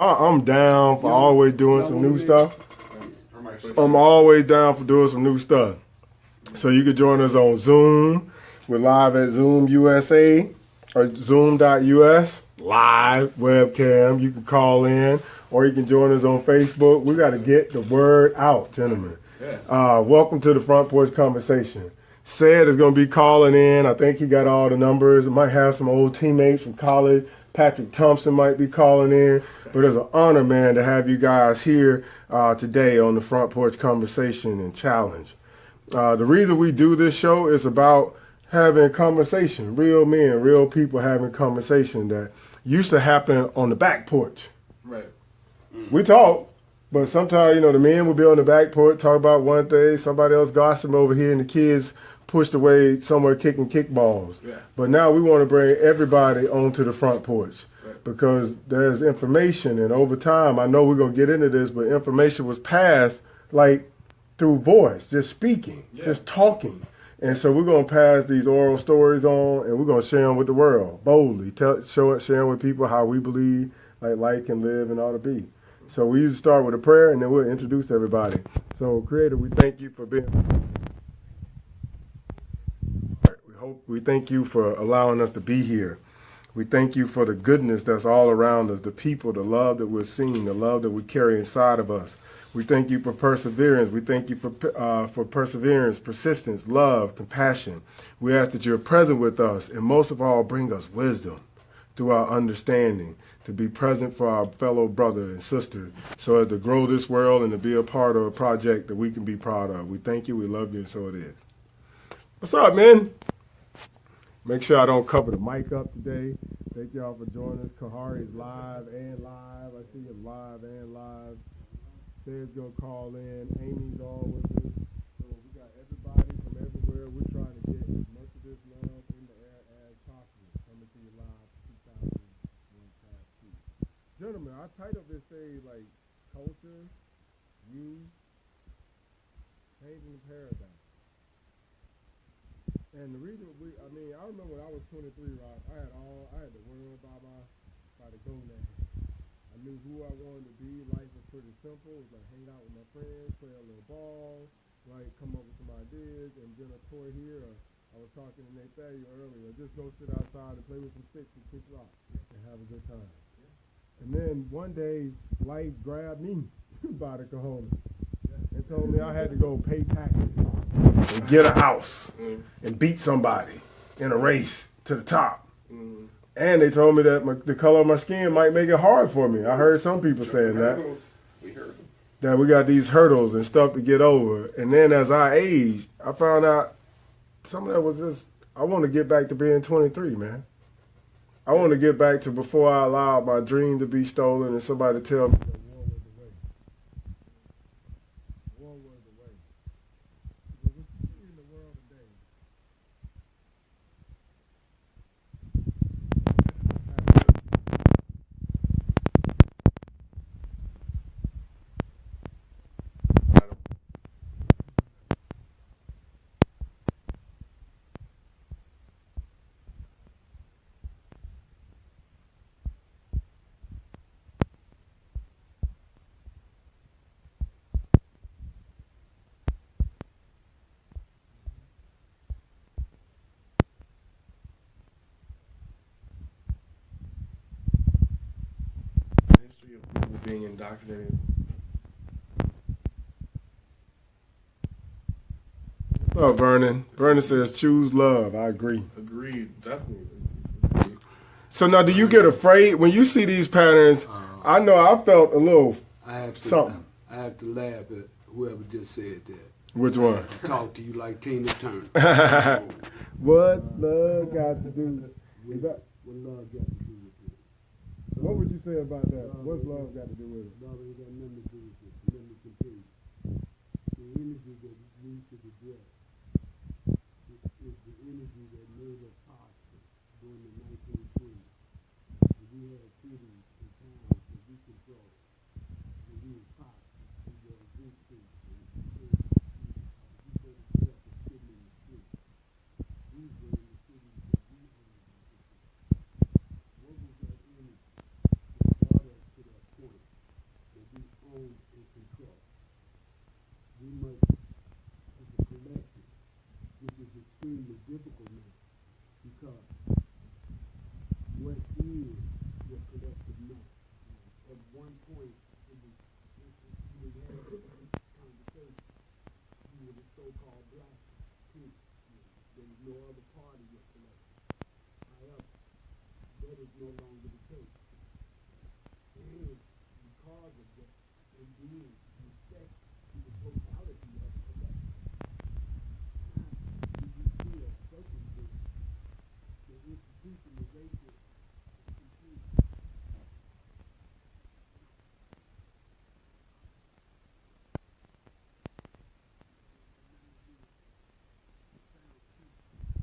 I'm down for always doing some new stuff. I'm always down for doing some new stuff. So you can join us on Zoom. We're live at Zoom USA or Zoom.us. Live webcam. You can call in or you can join us on Facebook. We got to get the word out, gentlemen. Welcome to the Front Porch Conversation. Said is going to be calling in. I think he got all the numbers. It might have some old teammates from college. Patrick Thompson might be calling in. But it's an honor, man, to have you guys here today on the Front Porch Conversation and Challenge. The reason we do this show is about having conversation, real men, real people having conversation that used to happen on the back porch. Right. We talk, but sometimes, the men would be on the back porch, talk about one thing, somebody else gossiping over here, and the kids pushed away somewhere kicking kickballs. Yeah. But now we want to bring everybody onto the front porch. Right. Because there's information, and over time, I know we're going to get into this, but information was passed like through voice, just speaking, just talking. And so we're going to pass these oral stories on, and we're going to share them with the world boldly, sharing with people how we believe life can live and ought to be. So we usually start with a prayer, and then we'll introduce everybody. So, Creator, we thank you for being. We thank you for allowing us to be here. We thank you for the goodness that's all around us, the people, the love that we're seeing, the love that we carry inside of us. We thank you for perseverance. We thank you for perseverance, persistence, love, compassion. We ask that you're present with us, and most of all, bring us wisdom through our understanding, to be present for our fellow brother and sister, so as to grow this world and to be a part of a project that we can be proud of. We thank you, we love you, and so it is. What's up, man? Make sure I don't cover the mic up today. Thank y'all for joining us. Kahari's live and live. I see you live and live. Said's going to call in. Amy's on with us. So we got everybody from everywhere. We're trying to get as much of this love in the air as possible. Coming to you live 2001 past 2. Gentlemen, I titled this day like culture, youth, changing the paradigm. And the reason I remember when I was 23, Rob, I had the world by the gonads. I knew who I wanted to be. Life was pretty simple. It was like hang out with my friends, play a little ball, come up with some ideas, and get a toy here. I was talking to Nathaniel earlier. Just go sit outside and play with some sticks and kick rocks and have a good time. And then one day, life grabbed me by the cojones and told me I had to go pay taxes and get a house and beat somebody in a race to the top. And they told me that the color of my skin might make it hard for me. I heard some people saying that. We heard them. That we got these hurdles and stuff to get over. And then as I aged, I found out some of that was just, I want to get back to being 23, man. I want to get back to before I allowed my dream to be stolen and somebody tell me that war was the way. War was the way. But what you see in the world today, history of people being indoctrinated. What's up, Vernon? Vernon says choose love. I agree. Agreed. Definitely. So now, do you get afraid when you see these patterns? I know I felt a little something. I have to laugh at whoever just said that. Which one? Talk to you like Tina Turner. What love got to do? Is that, What love got to do with it? what would you say about that? What's love got to do with it? Love ain't got nothing to do with it. Let me continue. The energy that needs to be addressed is the energy that made us possible during the 1920s. We had cities and towns that we controlled. And we were positive. We were a good city. We said stuff was sitting in the street. These were in the cities that we owned. What was that energy that brought us to that point? own and control. We must, as a collective, which is extremely difficult now, because what is your collective know? At one point, it was, we had a conversation, you were the so-called black people. There was no other part of your collective. However, that is no longer the case. And because of that, and being respect to the totality of the collective, how do you feel circumvent the institutionalization of confusion?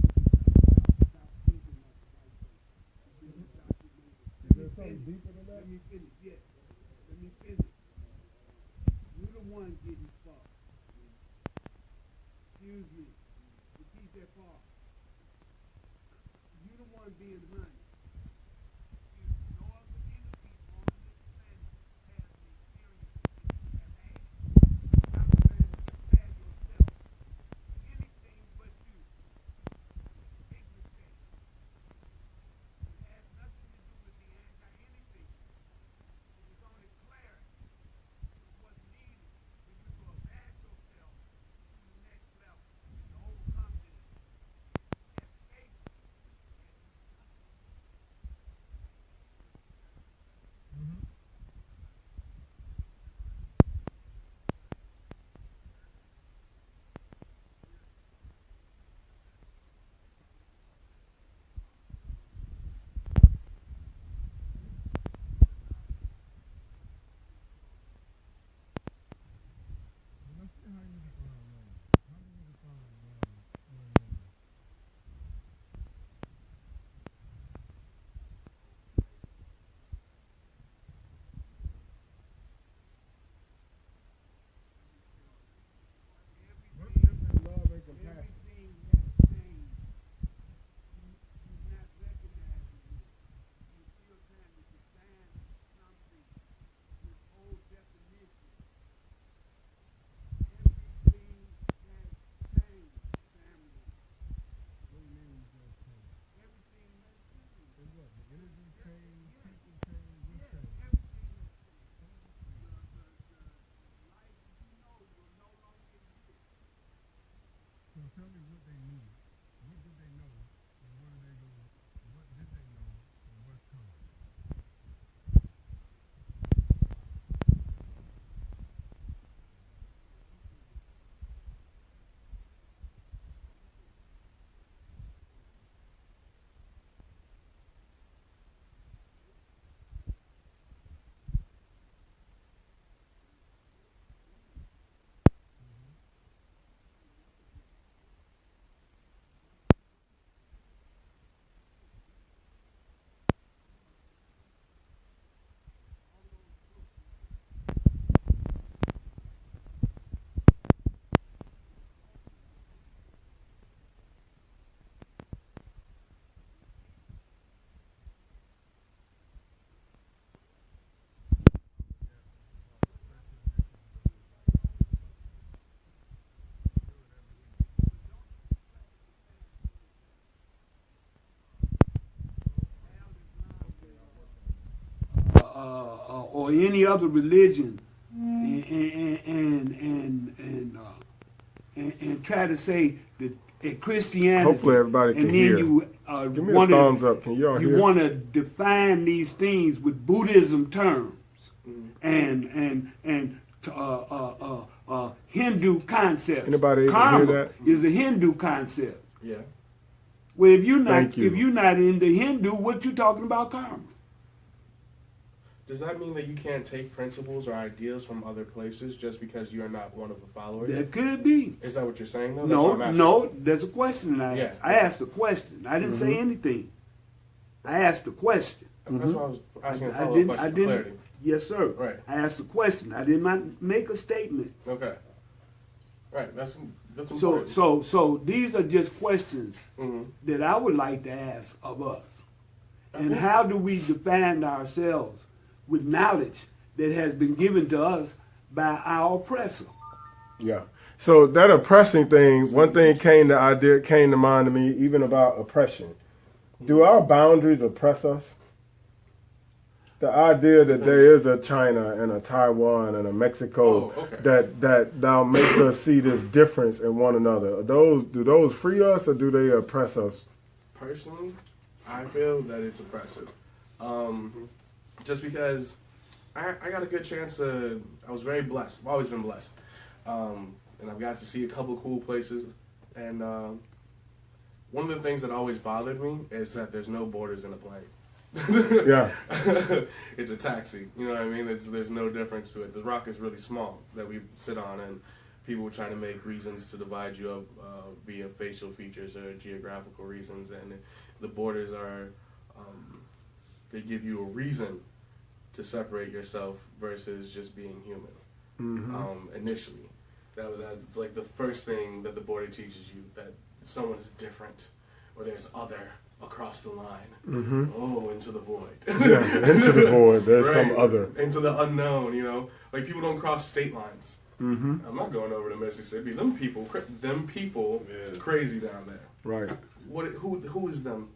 Stop thinking like a white person. Is there something deeper than that? Let me finish, yes. Let me finish. You're the one getting far. Excuse me. Repeat that part. You're the one being honey. No other entity on this planet has the experience that you have had. Stop trying to compare yourself to anything but you. Take mistake. It has nothing to do with the anti-anything. It is only clarity of what's needed for you to advance yourself to the next level and to overcome this as faithful as you can. Everything has changed. You're not recognizing it. You're still trying to define something with old definition. Everything has changed, family. Everything has changed. Energy change, people Yes, change, we yes, change. everything has changed. The life that you know will no longer exist. So tell me what they knew. What did they know? And what are they going? What did they know? And what's coming? Or any other religion, and try to say that Christianity. Hopefully everybody can and then hear. you Give me a wanna, thumbs up. Can y'all you hear? want to define these things with Buddhism terms and Hindu concepts. Anybody able to Karma hear that? is a Hindu concept. Yeah. Well, if you're not Thank you. if you're not into Hindu, what you talking about karma? Does that mean that you can't take principles or ideas from other places just because you are not one of the followers? That could be. Is that what you're saying, though? That's what I'm asking. No, there's a question that I Yeah. asked. I asked a question. I didn't say anything. I asked a question. That's why I was asking a I follow-up didn't. question I for didn't. clarity. Yes, sir. Right. I asked a question. I did not make a statement. Okay. Right. That's So, important. so these are just questions Mhm. that I would like to ask of us. And how do we define ourselves with knowledge that has been given to us by our oppressor. Yeah. So that oppressing thing, one thing came to mind to me, even about oppression. Do our boundaries oppress us? The idea that there is a China and a Taiwan and a Mexico that now makes us see this difference in one another. Do those free us or do they oppress us? Personally, I feel that it's oppressive. Just because I got a good chance to, I was very blessed. I've always been blessed. And I've got to see a couple cool places. And one of the things that always bothered me is that there's no borders in a plane. Yeah. It's a taxi. You know what I mean? There's no difference to it. The rock is really small that we sit on, and people try to make reasons to divide you up via facial features or geographical reasons, and the borders are they give you a reason to separate yourself versus just being human. Initially, that's like the first thing that the border teaches you, that someone is different or there's other across the line. Oh, into the void. Yeah, into the void. There's right. some other. Into the unknown, you know? Like, people don't cross state lines. I'm not going over to Mississippi. Them people crazy down there. Right. Who is them?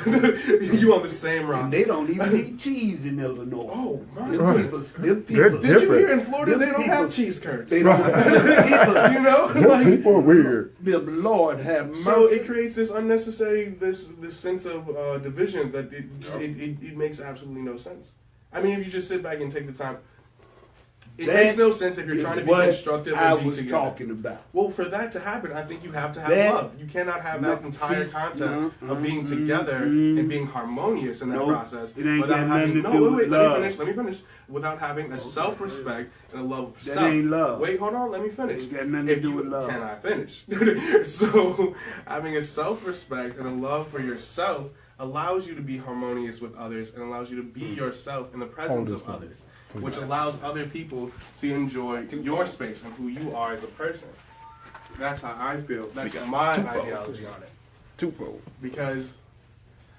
You on the same rock. And they don't even eat cheese in Illinois. Oh, my Them God. people. Did you hear in Florida they don't have cheese curds? They don't have You know? Like, People are weird. the Lord have mercy. so it creates this unnecessary, this sense of division that it makes absolutely no sense. I mean, if you just sit back and take the time, it makes no sense if you're trying to be constructive and I be was together. talking about. Well, for that to happen, I think you have to have That- love. You cannot have that entire see, concept of being together and being harmonious in that Nope. process It ain't without got having nothing to do with love. let me finish. Without having a self-respect and a love of That self. ain't love. Wait, hold on, let me finish. Ain't got nothing to do with love. Can I finish? So, having a self-respect and a love for yourself allows you to be harmonious with others and allows you to be yourself in the presence of others, which allows other people to enjoy your space and who you are as a person. That's how I feel. That's my ideology on it. Twofold. Because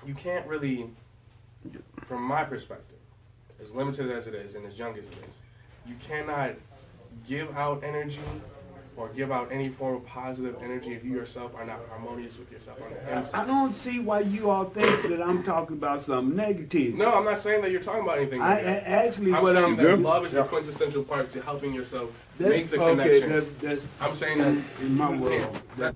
you can't really, from my perspective, as limited as it is and as young as it is, you cannot give out energy or give out any form of positive energy if you yourself are not harmonious with yourself on the inside. I don't see why you all think that I'm talking about something negative. No, I'm not saying that you're talking about anything like that. Actually, I'm what saying I'm that love is the quintessential part to helping yourself make the okay, connection. that's I'm saying that in my you world. can't-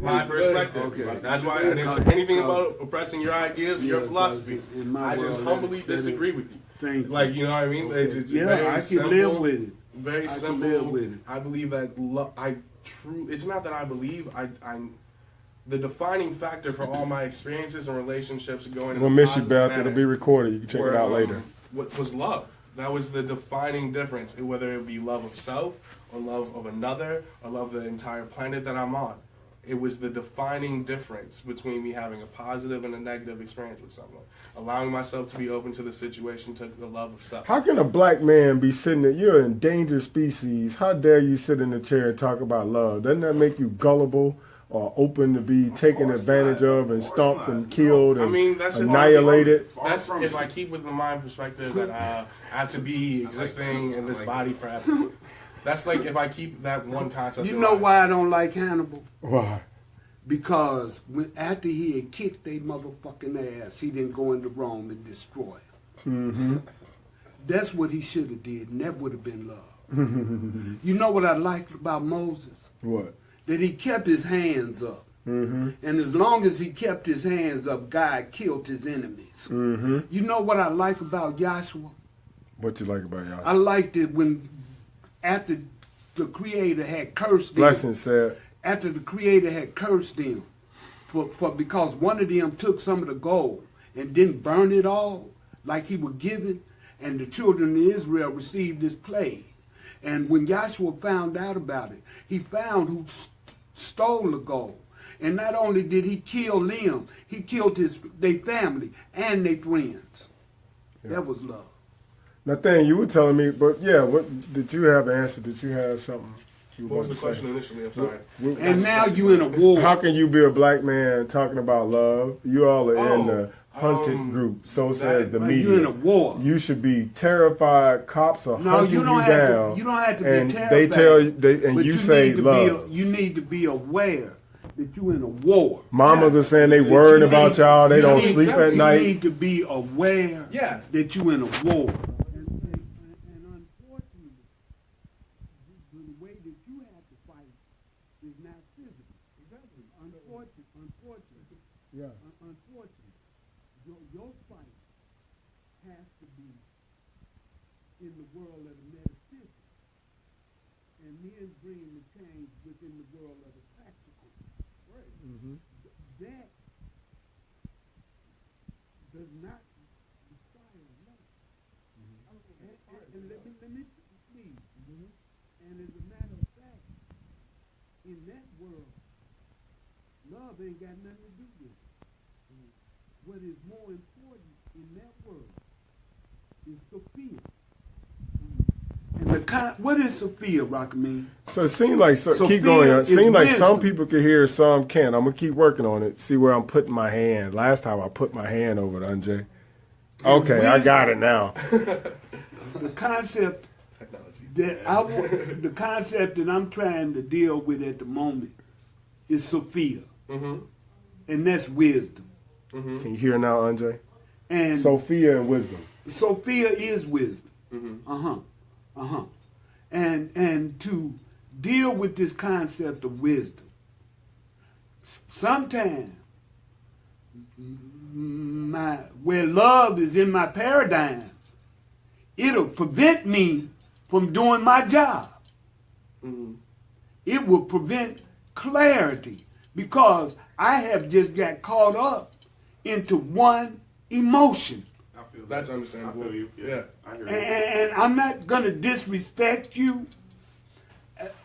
my perspective. Okay. That's why I didn't say anything about oppressing your ideas or your Yeah, philosophy. because in my I just world, humbly that is- disagree with you. Thank you. Like, you know what I mean? Okay. It's Yeah, very I can simple, live with it. Very I can simple. live with it. I believe that it's not that I believe. The defining factor for all my experiences and relationships going in We'll a miss you, positive Beth. manner It'll be recorded. You can check it out later. What was love? That was the defining difference, whether it be love of self or love of another or love of the entire planet that I'm on. It was the defining difference between me having a positive and a negative experience with someone. Allowing myself to be open to the situation took the love of self. How can a black man be sitting there? You're an endangered species. How dare you sit in a chair and talk about love? Doesn't that make you gullible or open to be taken advantage of and stomped and killed and I mean, that's annihilated? That's if I keep with the mind perspective that I have to be existing in this body forever. That's like if I keep that one concept. You in know mind. why I don't like Hannibal? Why? Because after he had kicked their motherfucking ass, he didn't go into Rome and destroy them. That's what he should have did, and that would have been love. You know what I liked about Moses? What? That he kept his hands up. And as long as he kept his hands up, God killed his enemies. You know what I like about Joshua? What you like about y'all? I liked it when, after the Creator had cursed them, Blessing said. after the Creator had cursed them, because one of them took some of the gold and didn't burn it all like he was given, and the children of Israel received this plague. And when Joshua found out about it, he found who stole the gold. And not only did he kill them, he killed their family and their friends. That was love. Nathaniel, you were telling me, but yeah, what did you have an answer? Did you have something? You What was the wanted to question say? initially? I'm sorry. And now you in a war. How can you be a black man talking about love? You all are in Oh. the hunted group. So says the Like media. you're in a war. You should be terrified. Cops are No, hunting you don't you have down. to. You don't have to and be terrified. they tell you, and but you say need to love. you need to be aware that you're in a war. Mamas are saying they worried about y'all. They don't sleep at night. You need to be aware that you're in a war. And unfortunately, the way that you have to fight is not physical. Unfortunately, your fight has to be in the world of the metaphysical, and then bringing the change within the world of the practical. Right. Mm-hmm. That does not require love. Mm-hmm. And let me please. Mm-hmm. And as a matter of fact, in that world, love ain't got nothing to do with it. Mm-hmm. What is more important in that world is Sophia. And what is Sophia, Rockamine? So it seems like Sophia keep going. It seems like wisdom. some people can hear, some can't. I'm gonna keep working on it. See where I'm putting my hand. Last time I put my hand over it, Anjay. Okay, wisdom. I got it now. The concept the concept that I'm trying to deal with at the moment is Sophia, and that's wisdom. Mm-hmm. Can you hear now, Anjay? And Sophia and wisdom. Sophia is wisdom. And to deal with this concept of wisdom, sometimes where love is in my paradigm, it'll prevent me from doing my job. Mm-hmm. It will prevent clarity because I have just got caught up into one emotion. That's understandable. I feel you. Yeah. I hear you. And I'm not going to disrespect you.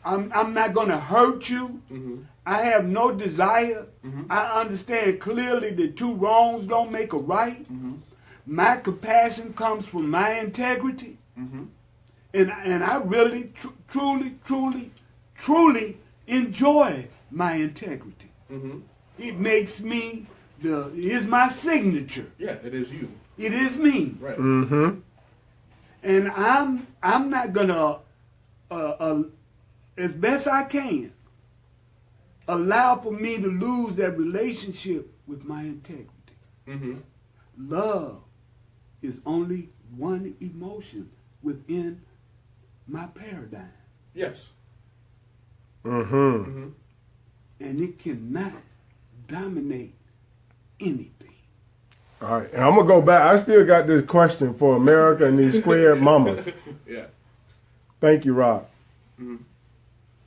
I'm not going to hurt you. Mm-hmm. I have no desire. Mm-hmm. I understand clearly that two wrongs don't make a right. Mm-hmm. My compassion comes from my integrity. Mm-hmm. And I really, truly enjoy my integrity. Mm-hmm. It makes me, is my signature. Yeah, it is you. It is me. Right. Mm-hmm. And I'm not gonna, as best I can, allow for me to lose that relationship with my integrity. Mm-hmm. Love is only one emotion within my paradigm. Yes. Mm-hmm. Mm-hmm. And it cannot dominate anything. All right, and I'm gonna go back. I still got this question for America and these square mamas. Yeah. Thank you, Rob. Mm-hmm.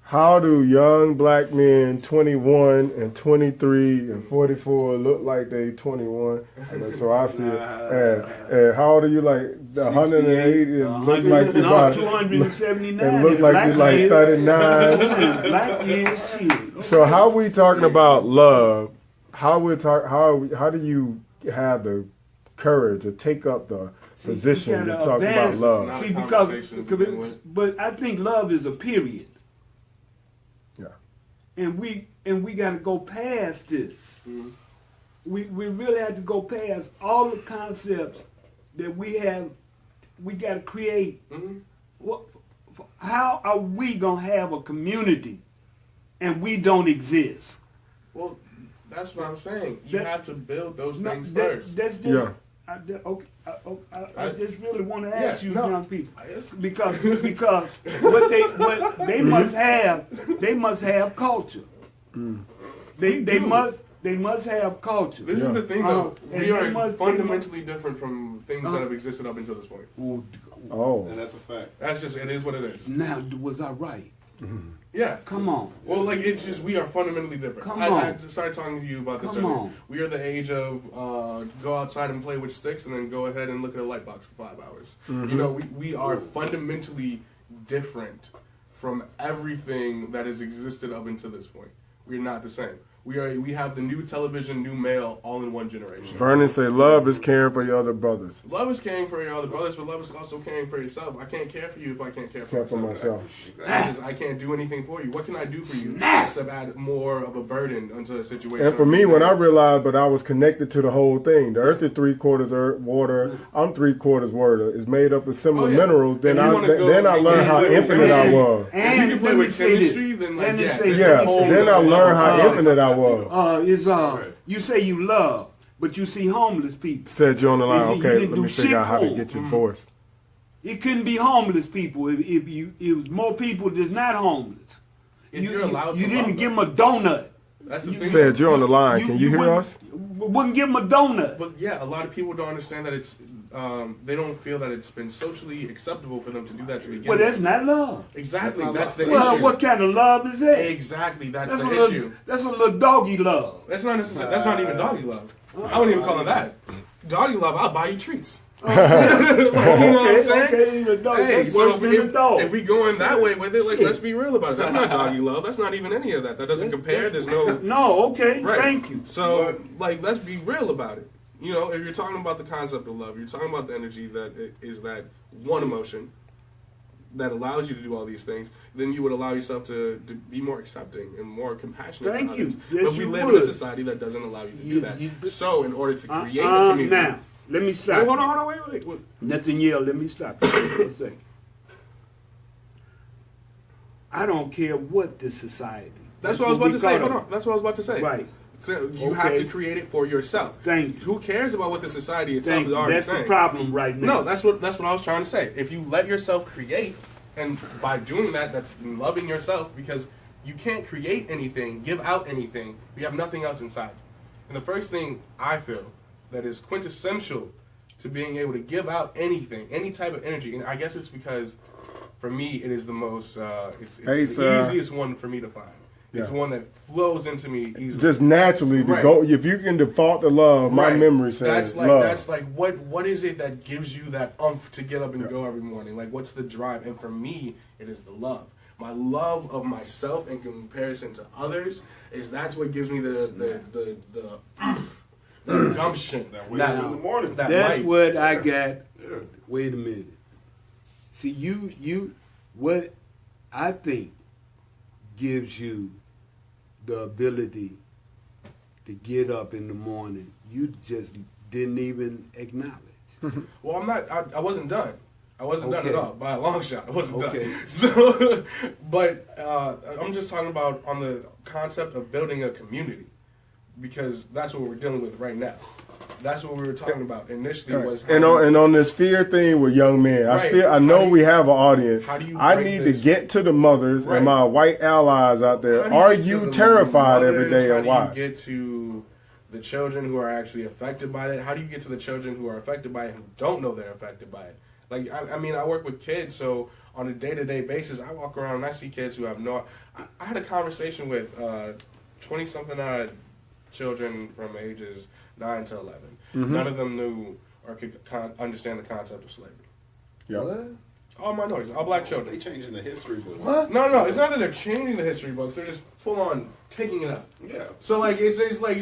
How do young black men 21 and 23 and 44 look like they 21? So I feel. And how old are you? Like 180 and look like you about 279. and look like you like 39. Black years, shit. So how we talking about love? How do you have the courage to take up the position to talk about love? See, but I think love is a period. Yeah. And we got to go past this. Mm-hmm. We really have to go past all the concepts that we got to create. Mm-hmm. How are we going to have a community and we don't exist? Well, that's what I'm saying. You have to build those things first. That's just, yeah. I just really want to ask you, young people, because what they must have culture. Mm. They must have culture. This is the thing, though. We are fundamentally different from things that have existed up until this point. Oh, and that's a fact. That's just, it is what it is. Now, was I right? Mm-hmm. Yeah. Come on. Well, like, it's just, we are fundamentally different. I started talking to you about this earlier. We are the age of go outside and play with sticks and then go ahead and look at a light box for 5 hours. Mm-hmm. You know, we are fundamentally different from everything that has existed up until this point. We're not the same. We have the new television, new mail, all in one generation. Vernon say love is caring for your other brothers. Love is caring for your other brothers, but love is also caring for yourself. I can't care for you if I can't care for myself. Exactly. I can't do anything for you. What can I do for you except add more of a burden onto the situation? And for me, when I realized that I was connected to the whole thing, the earth is 3/4 earth, water, I'm 3/4 water, is made up of similar minerals, then I learned how infinite I was. And you can play with chemistry, then like, then I learned how infinite I was. You say you love, but you see homeless people. Said you on the line, You okay, didn't let do me figure out how to shit get for your voice. It couldn't be homeless people if it was more people that's not homeless. If you're allowed you to didn't love give them a donut. That's the thing. Said you're on the line. Can you hear us? Wouldn't give them a donut. But yeah, a lot of people don't understand that it's. They don't feel that it's been socially acceptable for them to do that to begin Well, with. that's not love. Exactly, that's the Well, issue. what kind of love is that? Exactly, that's the a issue. That's a little doggy love. That's not necessarily. That's not even doggy love. I wouldn't even call it that. Doggy love, I'll buy you treats. You know what I'm saying? Hey, so if we going that way with it, like, let's be real about it. That's not doggy love. That's not even any of that. That doesn't compare. There's no. No, okay, Right. thank you. So, like, let's be real about it. You know, if you're talking about the concept of love, you're talking about the energy that is that one emotion that allows you to do all these things, then you would allow yourself to be more accepting and more compassionate Thank to you. others. Yes, but we you live would. in a society that doesn't allow you to do that. So, in order to create a community... Now, let me stop. Wait, hold on, wait. Nathaniel, let me stop you for a second. I don't care what the society. That's what I was about to say. Hold on. That's what I was about to say. Right. So you have to create it for yourself. Thank you. Who cares about what the society itself is already That's saying? the problem right now. No, that's what I was trying to say. If you let yourself create, and by doing that, that's loving yourself, because you can't create anything, give out anything, if you have nothing else inside. And the first thing I feel that is quintessential to being able to give out anything, any type of energy, and I guess it's because for me it is the most, it's the easiest one for me to find. It's one that flows into me easily. Just naturally to go. If you can default to love, my memory says love. That's like what is it that gives you that oomph to get up and go every morning? Like, what's the drive? And for me, it is the love. My love of myself in comparison to others that's what gives me the gumption. That wake up in the morning. That's what I got. Wait a minute. See, you what I think gives you the ability to get up in the morning, you just didn't even acknowledge. Well, I'm not. I wasn't done. I wasn't done at all by a long shot. I wasn't done. So, but I'm just talking about on the concept of building a community, because that's what we're dealing with right now. That's what we were talking about initially. Was and on this fear thing with young men, I know we have an audience. I need to get to the mothers and my white allies out there. Are you terrified every day, and why? How do you get to the children who are actually affected by it? How do you get to the children who are affected by it who don't know they're affected by it? Like, I mean, I work with kids, so on a day-to-day basis, I walk around and I see kids who have no... I had a conversation with 20-something children from ages 9 to 11. Mm-hmm. None of them knew or could understand the concept of slavery. Yep. What? All minorities, all black children. They changing the history books. What? No, it's not that they're changing the history books. They're just full on taking it up. Yeah. So like it's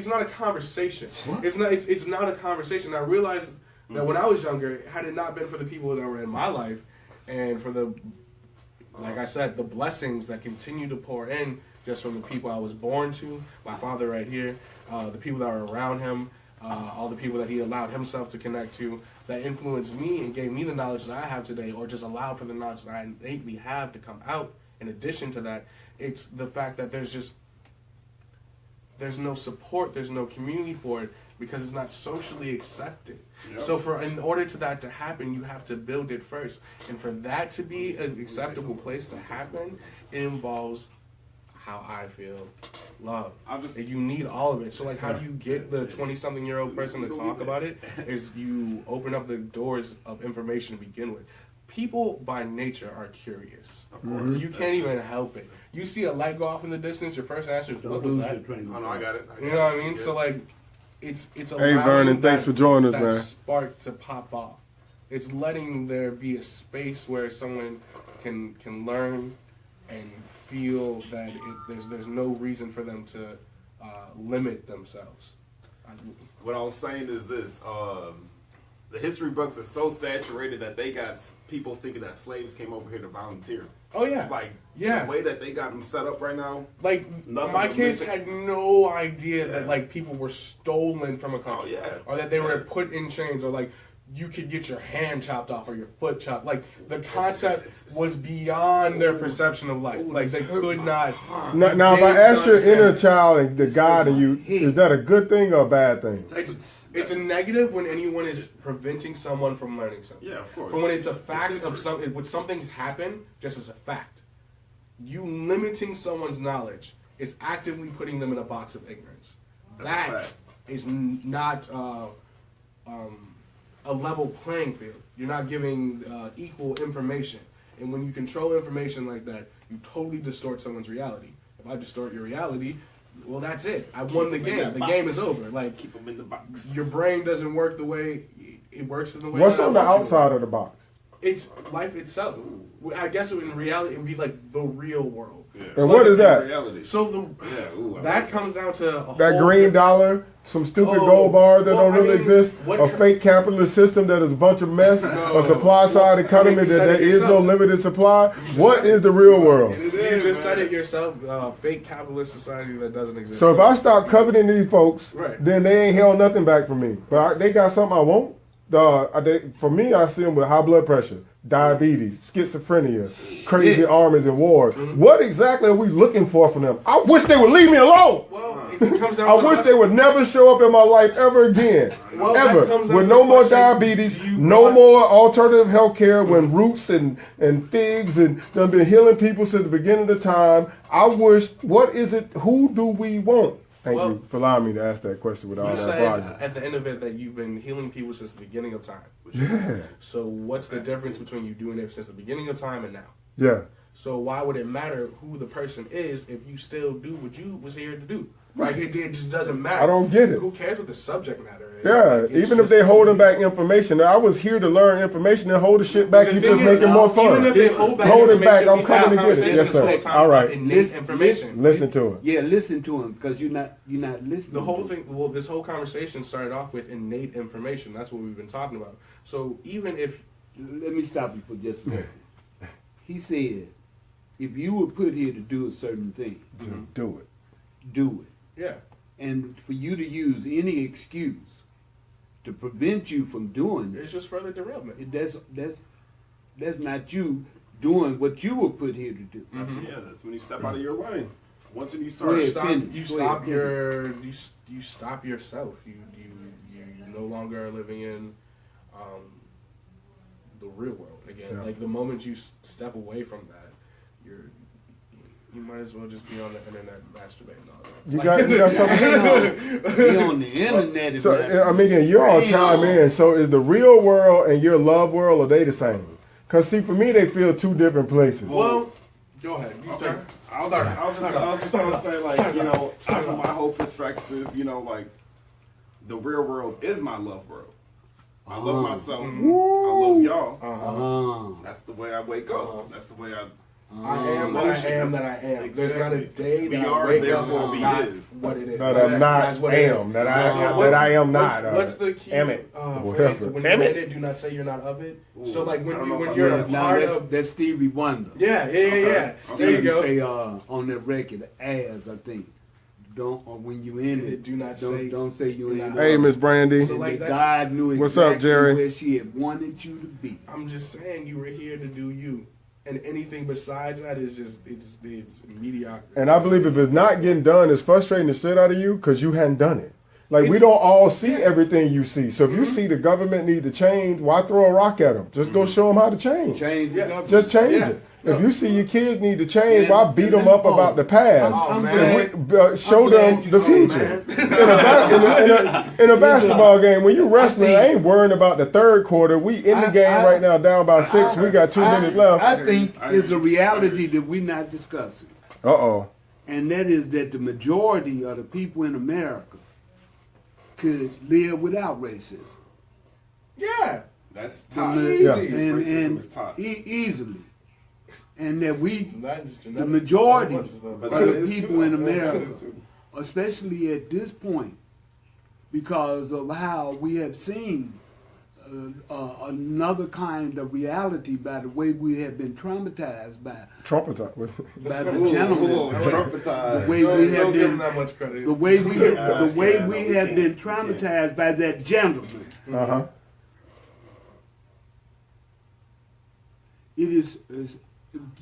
not a conversation. What? It's not a conversation. I realized that when I was younger, had it not been for the people that were in my life, and for the, like I said, the blessings that continue to pour in just from the people I was born to, my father right here, the people that were around him, all the people that he allowed himself to connect to, that influenced me and gave me the knowledge that I have today, or just allowed for the knowledge that I innately have to come out. In addition to that, it's the fact that there's no support, there's no community for it, because it's not socially accepted. Yep. So in order to that to happen, you have to build it first. And for that to be an acceptable place to happen, it involves how I feel, love. And you need all of it. So like, how do you get the 20-something-year-old person to talk about it? Is you open up the doors of information to begin with. People by nature are curious. Of course. You can't even help it. You see a light go off in the distance, your first answer is, what was that? Oh, no, I got it. You know what I mean? Yeah. So like, it's hey Vernon, thanks for joining us, man. Spark to pop off. It's letting there be a space where someone can learn and feel that there's no reason for them to limit themselves. What I was saying is this: the history books are so saturated that they got people thinking that slaves came over here to volunteer. Oh yeah, Like yeah. the way that they got them set up right now. Like Nothing my but kids missing- had no idea that Yeah. like people were stolen from a country, Oh, yeah. or that they were Yeah. put in chains, or like you could get your hand chopped off or your foot chopped. Like the concept it's- was beyond their perception of life. Ooh, like they this hurt could my not. heart. Now, if I begin ask to your understand inner it. child and the God in you, is that a good thing or a bad thing? It's a negative when anyone is preventing someone from learning something. Yeah, of course. For when it's a fact It's of something, when something's happened, just as a fact, you limiting someone's knowledge is actively putting them in a box of ignorance. That's a That fact. is not a level playing field. You're not giving equal information. And when you control information like that, you totally distort someone's reality. If I distort your reality, well, that's it. I won the Keep 'em in game. that The box. game is over. Like, Keep them in the box. your brain doesn't work the way it works in the way. What's that I on the want you to outside work. of the box? It's life itself. I guess in reality, it would be like the real world. Yeah. And So what like is that? Reality. So the Yeah, ooh, I that like comes down to a That whole green different- dollar, some stupid Oh, gold bars that well, don't I really mean, exist, what a co- fake capitalist system that is a bunch of mess, No. a supply side Well, economy I mean, you that said there it is no yourself. limited supply. What is the real world? You just said it yourself. Fake capitalist society that doesn't exist. So if I stop coveting these folks, Right. then they ain't held nothing back from me. But they got something I want. For me, I see them with high blood pressure, diabetes, schizophrenia, crazy armies and wars. What exactly are we looking for from them? I wish they would leave me alone. well, it comes down I to wish they would never show up in my life ever again. Well, that Ever. comes down With to no the more question, diabetes, do you no want- more alternative health care when roots and figs and done been healing people since the beginning of time. I wish, what is it, who do we want? Thank Well, you for allowing me to ask that question with all You that said volume. at the end of it that you've been healing people since the beginning of time. Yeah. So what's the difference between you doing it since the beginning of time and now? Yeah. So why would it matter who the person is if you still do what you was here to do? Like it just doesn't matter. I don't get it. Who cares what the subject matter is? Yeah, Like, it's even if just- they holding back information. I was here to learn information and hold the shit back. The You thing just is, making more fun. Even if they hold back Hold it back. information, I'm we coming have to get it. conversations Yes, this sir. whole time All about right. innate information. Listen to it. Yeah, listen to him because you're not listening. The whole to him. thing, well, this whole conversation started off with innate information. That's what we've been talking about. So even if, Let me stop you for just a second. He said, if you were put here to do a certain thing, Just do it. do it. yeah, And for you to use any excuse to prevent you from doing it's just further derailment. it, that's not you doing what you were put here to do. That's when you step out of your lane. Once you Go start, ahead. Stop, finish. you Go stop ahead, your you stop yourself. You no longer are living in the real world again. Yeah. Like the moment you step away from that, you might as well just be on the internet masturbating all day. You got something? Be on the internet. is So, not- I mean, again, you all Damn. chime in. So, is the real world and your love world, are they the same? Because, see, for me, they feel two different places. Well, go ahead. You okay. start. I was just gonna say, like, you know, from my whole perspective, you know, like, the real world is my love world. I love myself. I love y'all. Uh-huh. That's the way I wake up. That's the way I. I am that I am that I am. There's not a day We that I are, wake up therefore and we not is. what it is. That I'm not That's what it is. am. That So I what's- am not. What's the key? Damn it. Phrase? When you're Damn in it. it, do not say you're not of it. So Ooh, like I when don't know if I- you're Yeah, a now part that's, of. that's Stevie Wonder. Yeah. There you Stevie go. say on that record, as I think, don't or when you in it, Do not say- don't say you do in not- it. Hey, Miss Brandy. So, like, And that that's- God knew What's exactly up, Jerry? where she had wanted you to be. I'm just saying you were here to do you, and anything besides that is just it's mediocre. And I believe if it's not getting done, it's frustrating the shit out of you because you hadn't done it. Like, we It's- don't all see everything you see. So if you see the government need to change, why throw a rock at them? Just go show them how to change. Change the government. Just change Yeah. it. If you see your kids need to change, And- why beat them and- up about the past? Oh, I'm man. glad- Show I'm glad them you the said future. that. In a basketball game, when you wrestling, I think- ain't worrying about the third quarter. We in the game right now, down by 6. We got 2 minutes left. I think it's a reality that we're not discussing. Uh-oh. And that is that the majority of the people in America could live without racism. Yeah. That's The top. ma- Yeah. And, Racism is top. easily. And that we, It's not just the genetic. majority Whole bunch of stuff. But of that the is people too. in That America is too. especially at this point, because of how we have seen another kind of reality by the way we have been traumatized by the gentleman. Traumatized. The way we have Don't give him been, that much credit. the way we Yeah, we have been traumatized by that gentleman. Uh-huh. It is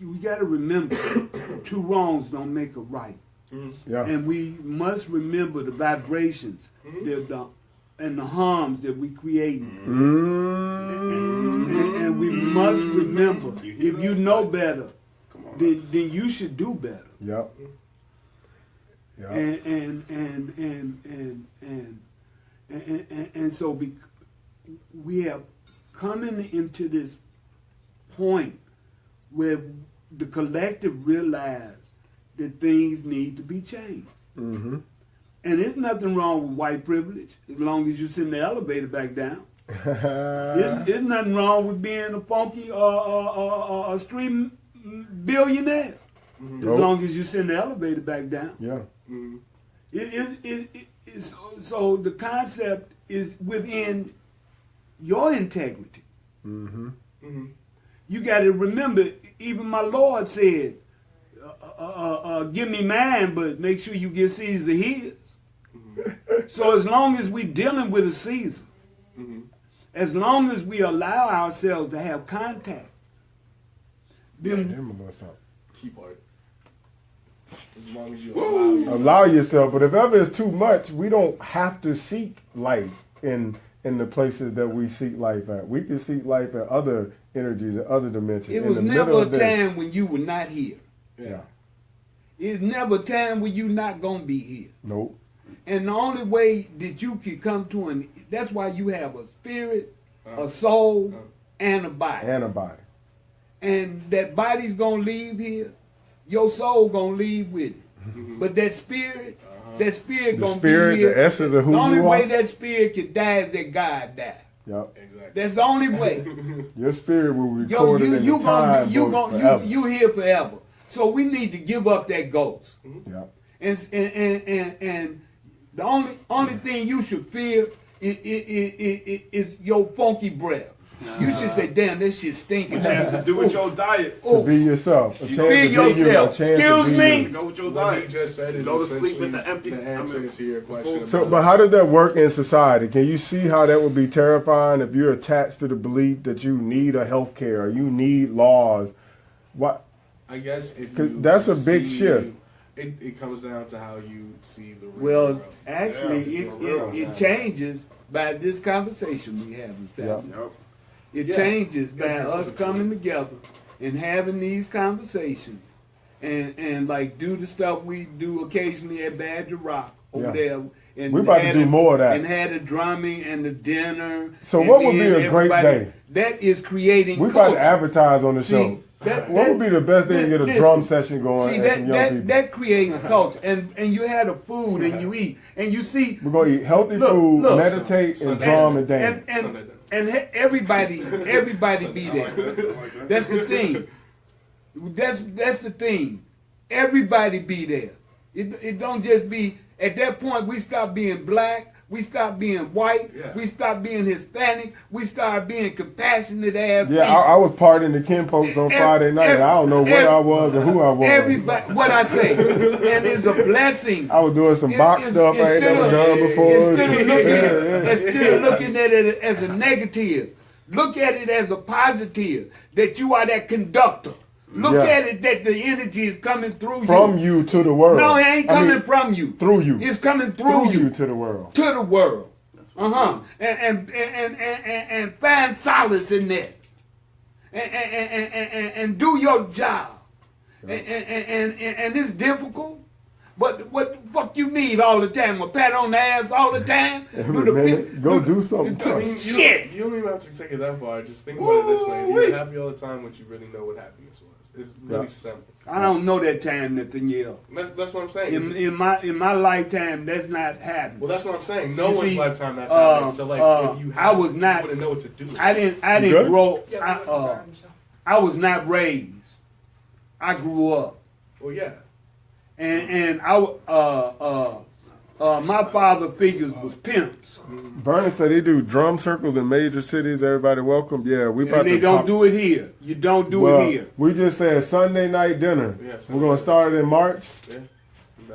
we got to remember, two wrongs don't make a right. Yeah. And we must remember the vibrations and the harms that we create. And we must remember, if you know better, then you should do better. Yep. Yep. And so we have coming into this point where the collective realize that things need to be changed. Mm-hmm. And there's nothing wrong with white privilege as long as you send the elevator back down. There's nothing wrong with being a funky a street billionaire as long as you send the elevator back down. Yeah. So the concept is within your integrity. Mm-hmm. You got to remember, even my Lord said, give me mine, but make sure you give Caesar his. So as long as we're dealing with a Caesar, as long as we allow ourselves to have contact, then Key part. As long as you allow yourself. But if ever it's too much, we don't have to seek life in the places that we seek life at. We can seek life at other energies and other dimensions. it was never a time when you were not here. Yeah. It's never a time when you're not going to be here. Nope. And the only way that you can come to that's why you have a spirit, a soul, and a body. And a body. And that body's going to leave here. Your soul going to leave with it. But that spirit going to be here. The essence of who the you are. only way that spirit can die is that God died. Yep. Exactly. That's the only way. Your spirit will be recorded in the time forever. You here forever. So we need to give up that ghost. Yep. And the only thing you should fear is your funky breath. You should say, damn, this shit stinking. It has to do with your diet. To be yourself. A chance to Be be you, a yourself. chance to Excuse be me. you. Go with your What he diet. just said is Go to sleep essentially with the empty the answer to your question. So, about- but how does that work in society? Can you see how that would be terrifying if you're attached to the belief that you need a health care or you need laws? What? I guess if 'Cause you that's a big shift. It comes down to how you see the real Well, world. actually, Yeah, it changes by this conversation we have in family. Yep. It Yeah. changes by Yeah, us coming together and having these conversations and like do the stuff we do occasionally at Badger Rock over Yeah. there. And We about to do more of that. And had the drumming and the dinner. So and what would be then a great everybody- day? That is creating We about culture. to advertise on the See, show. that- What would be the best day to get a listen, drum session going See, and that, some young that, people? that creates culture. And you have the food and you eat. And you see, We're gonna eat healthy Look, food, look. meditate, and Sunday drum dinner. and dance. and everybody be there. That's the thing. That's the thing. Everybody be there. It don't just be at that point we stop being black, we stop being white, Yeah. we stop being Hispanic, we start being compassionate ass Yeah, people. I was partying the Kin folks on Friday night. I don't know where I was or who I was. Everybody, what I say, and it's a blessing. I was doing some box stuff I ain't never done before. Instead of looking at it as a negative, look at it as a positive. That you are that conductor. Look Yeah. at it that the energy is coming through From you to the world. No, it ain't I coming mean, from you. through you. It's coming through you to the world. to the world. And find solace in that. And do your job. And it's difficult. But what the fuck you need all the time? A pat on the ass all the time? Every minute, go do something tough. Shit. You don't even have to take it that far. Just think about it this way. If you're happy all the time, would you really know what happiness was? It's really simple. I don't know that time, Nathaniel. That's what I'm saying. In my lifetime, that's not happening. Well, that's what I'm saying. No You one's see, lifetime that's happening. So, like, if you I was not- you wouldn't know what to do. I didn't good? grow. I was not raised. I grew up. Well, yeah. and my father figures was pimps, Vernon said they do drum circles in major cities. Everybody welcome. Yeah, we about and they to don't pop- do it here. You don't do Well, it here. we just said Sunday night dinner. Yeah, We're gonna start it in March. Yeah. No,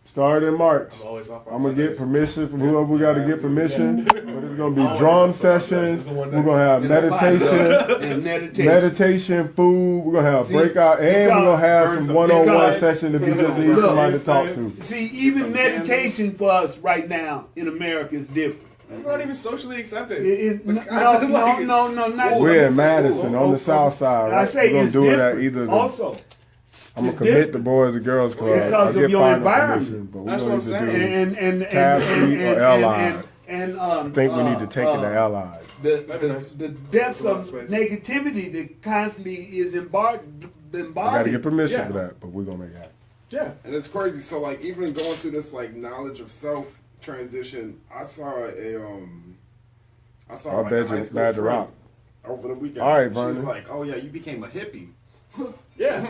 Start in March. I'm always off on I'm gonna get Sundays. permission from whoever we got to get permission. But it's gonna be Always drum a Sunday. sessions. It's a one day. We're gonna have meditation, And meditation. meditation, food. We're gonna have See, breakout, and we're gonna have burn some some one-on-one insides. session if you just need Look, somebody to talk to. insides. See, even Some meditation for us right now in America is different. It's not even socially accepted. No, Like- not. We're in Madison on the south side. I Right? say We're gonna it's do it at different. either. Also, I'm gonna it's commit different. the Boys and Girls Club. Because I'll of get your final environment. permission, but we're That's gonna what need I'm to saying. do. Tab Street or Allied. And I think we need to take it to Allied. That'd be nice. The depths It's a lot of of space. negativity that constantly is I gotta get permission Yeah. for that, but we're gonna make it happen. Yeah. And it's crazy. So like even going through this like knowledge of self transition, I saw I'll like, bet a you high it's school bad to friend rock. over the weekend. All right, She's Vernon. like, "Oh yeah, you became a hippie." Yeah.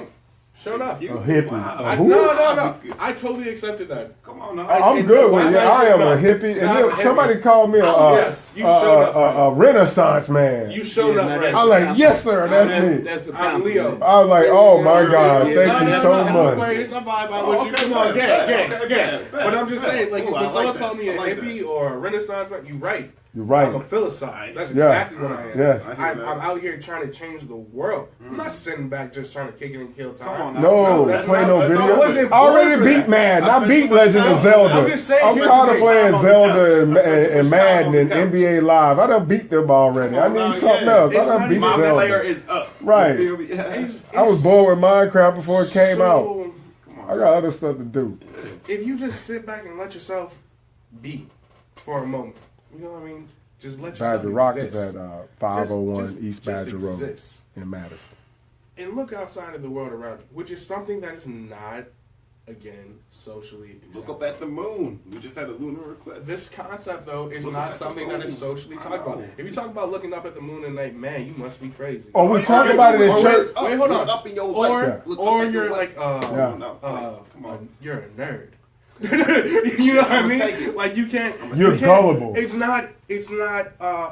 Showed up. A Excuse me? hippie. Wow. A who? No. I totally accepted that. Come on now. I'm good with it. I am a hippie. And then somebody called me Yes, you showed up, a Renaissance man. You showed Yeah, up now right. I'm like, yes, sir, that's me. That's a I'm compliment. Leo. I was like, oh my God, No, thank you no, so no, much. It's a vibe I Oh, want you. okay, Come on, bet, yeah. bet. But I'm just saying, like, Ooh, I when like someone that. called me a I like hippie or a Renaissance man, you're right. You're I'm a right. philosopher. That's Yeah. exactly what I am. Yes. I hear I'm that. out here trying to change the world. I'm not sitting back just trying to kick it and kill time. Come on now. No, that's play not- no that's video. not- I wasn't I already born for beat that. man. I I spent beat too much Legend time of on- Zelda. I'm just saying, I'm here's tired the of thing. playing Time on the Zelda couch. and, I spent too and much Madden time on and the couch. NBA Live. I done beat them already. I Come on need now, something yeah. else. I It's done not beat even- My Zelda. player is up. Right. You feel me? Yeah. It's- I was bored with Minecraft before it came so, out. Come on. I got other stuff to do. If you just sit back and let yourself be for a moment, you know what I mean? Just let yourself Badger Rock exist. is at 501 Just- East just Badger Road exist. in Madison. And look outside of the world around you, which is something that is not, again, socially Look acceptable. up at the moon. We just had a lunar eclipse. This concept, though, is Look not at the something that is moon. socially I talked about. know. If you talk about looking up at the moon at night, man, you must be crazy. Oh, we talk about it in church. Wait, hold Look on. up in your Or, life. Look up or at your you're life. like, Yeah. Come on. you're a nerd. You know what I I'ma mean? take it. Like you can't. You're you can't- gullible. It's not.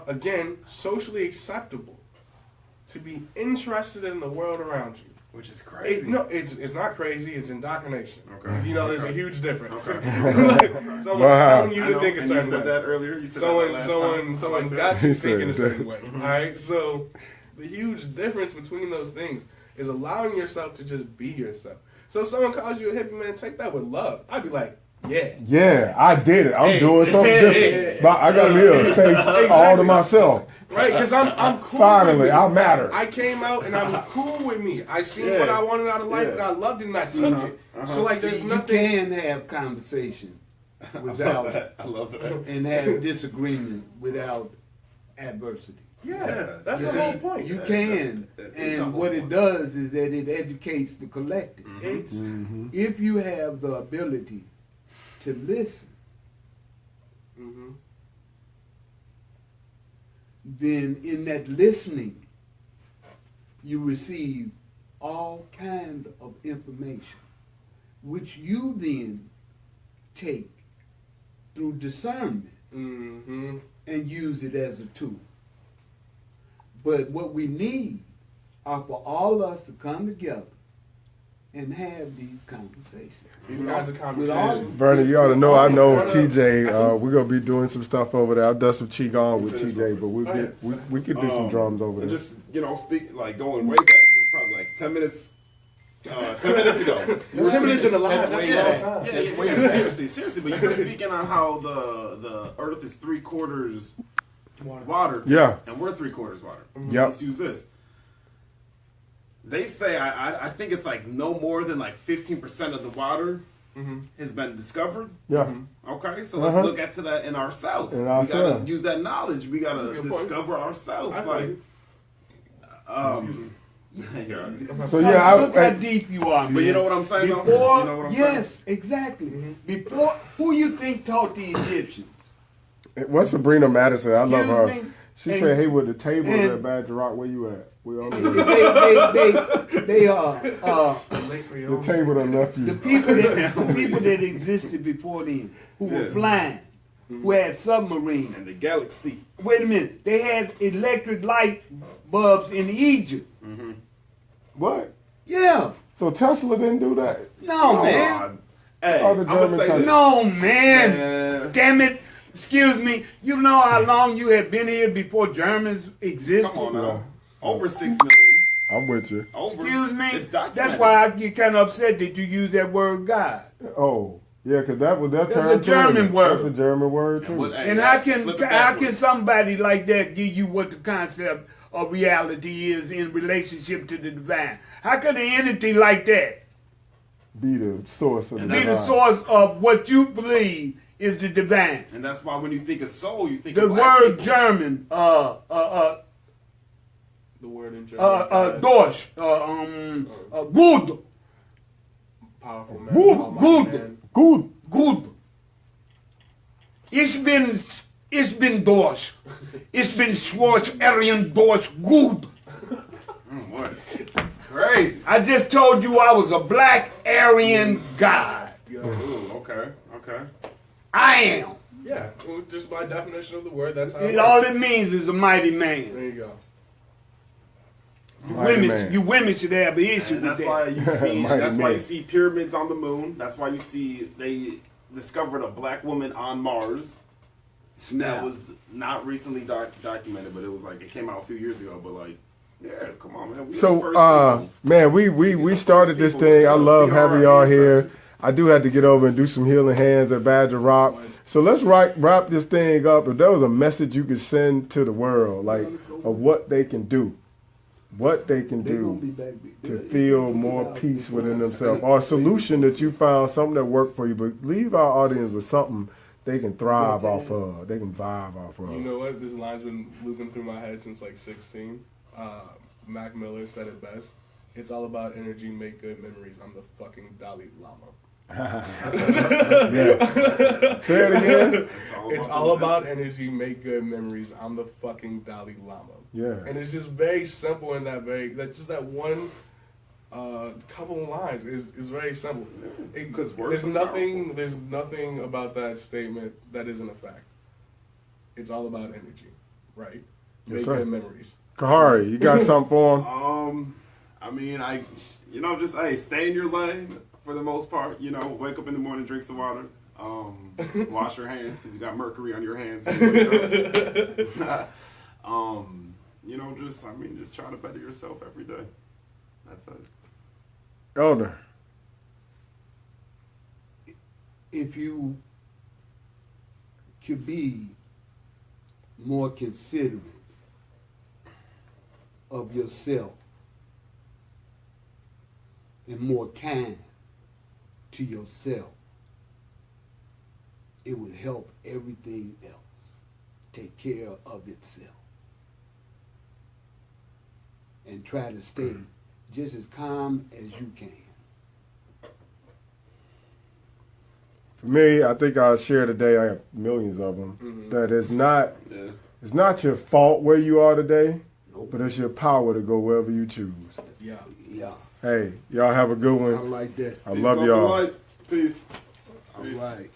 Again, socially acceptable to be interested in the world around you. Which is crazy. It's not crazy. It's indoctrination. Okay. You know, there's a Okay. huge difference. Okay. Like, someone's Wow. telling you I to know, think a and certain you said way. that earlier. You said that last time. Someone's I got like you He thinking a said certain that. way. All right. So the huge difference between those things is allowing yourself to just be yourself. So if someone calls you a hippie, man, take that with love. I'd be like, yeah. Yeah, I did it. I'm Hey, doing something hey, different. hey, But I got me a space all to myself. Right, because I'm cool. Finally, with me. I matter. I came out and I was cool with me. I seen Yeah. what I wanted out of life Yeah. and I loved it and I took it. So like, there's See, nothing. you can have conversation without I love that. and have disagreement without adversity. Yeah, that's You the see, whole point. You can, that is the and whole what it point. does is that it educates the collective. It's If you have the ability to listen, mhm. then in that listening, you receive all kind of information, which you then take through discernment Mhm. and use it as a tool. But what we need are for all us to come together and have these conversations. These guys are With all- conversations. Bernie, you ought to know I know TJ. We're gonna be doing some stuff over there. I've done some qigong with TJ, but we could do some drums over And there. just speak like going way back. This is probably like 10 minutes. 10 minutes ago. 10 minutes in the live, that's a long time. Yeah, seriously. But you were speaking on how the Earth is 3/4 water. Yeah. And we're 3/4 water. So Yep. let's use this. They say I think it's like no more than like 15% of the water has been discovered. Yeah. Okay, so let's look at that in ourselves. In We ourselves. gotta use that knowledge. We That's a gotta good point. discover ourselves. I Like, Mm-hmm. So yeah, Look how deep you are, man. But you know what I'm saying, though? Before, You know what I'm yes, exactly. Before, who you think taught the Egyptians? what's Sabrina Madison? I love Excuse her. me? She And- said, "Hey, with the tables and- at Badger Rock, where you at?" We on the Late for the your table done left the you. people that existed before then, who were Yeah. flying, who had submarines. And the galaxy. Wait a minute, they had electric light bulbs in Egypt. What? Yeah. So Tesla didn't do that? No, man. Hey, Oh, the I'm gonna German say type. this. No, man. Man. Damn it. Excuse me. You know how long you had been here before Germans existed? Come on now. Yeah. Over 6 million. I'm with you. Over. Excuse me. It's documented. That's why I get kind of upset that you use that word God. Oh, yeah, because that was that That's term a German too. word. That's a German word too. What- hey, And hey, how can flip it backwards. somebody like that give you what the concept of reality is in relationship to the divine? How can an entity like that Be the source of the And be the divine. source of what you believe is the divine? And that's why when you think of soul, you think The of black word people. German, The word in German. Deutsch, good, Powerful man. Good, almighty good. man. Good. good. Ich bin Deutsch. Ich bin Schwarz, Aryan Deutsch, good. What? Crazy. I just told you I was a black Aryan god. Yeah. Ooh, okay. I am. Yeah. Well, just by definition of the word, that's how It, it all works. it means is a mighty man. There you go. Mighty man. You women should have an issue And with that's why that. you see. Mighty That's why man. you see pyramids on the moon. That's why you see they discovered a black woman on Mars. That Snap. was not recently documented, but it was like it came out a few years ago. But like, yeah, come on, man. We the So, first people. man, we started this people. thing. I Let's love be having our y'all here. ancestors. I do have to get over and do some healing hands at Badger Rock. So let's wrap this thing up. If there was a message you could send to the world, like of what they can do, to feel more peace within themselves, or a solution that you found, something that worked for you, but leave our audience with something they can thrive off of, they can vibe off of. You know what? This line's been looping through my head since like 16. Mac Miller said it best. It's all about energy, make good memories. I'm the fucking Dalai Lama. Yeah. Say it again. It's all about energy, make good memories. I'm the fucking Dalai Lama. Yeah. And it's just very simple in that's just that one couple of lines is very simple. Because words There's are nothing about that statement that isn't a fact. It's all about energy, right? Yes, Make sir. good memories. Kahari, you got something for him? I mean, just stay in your lane for the most part. You know, wake up in the morning, drink some water. Wash your hands because you got mercury on your hands. Just try to better yourself every day. That's it. Elder. If you could be more considerate of yourself and more kind to yourself, it would help everything else take care of itself. And try to stay just as calm as you can. For me, I think I'll share today. I have millions of them. Mm-hmm. That Yeah. it's not your fault where you are today, Nope. but it's your power to go wherever you choose. Yeah. Yeah, Hey, y'all have a good I one. like that. I Peace, love love, y'all. and light. Peace. All right.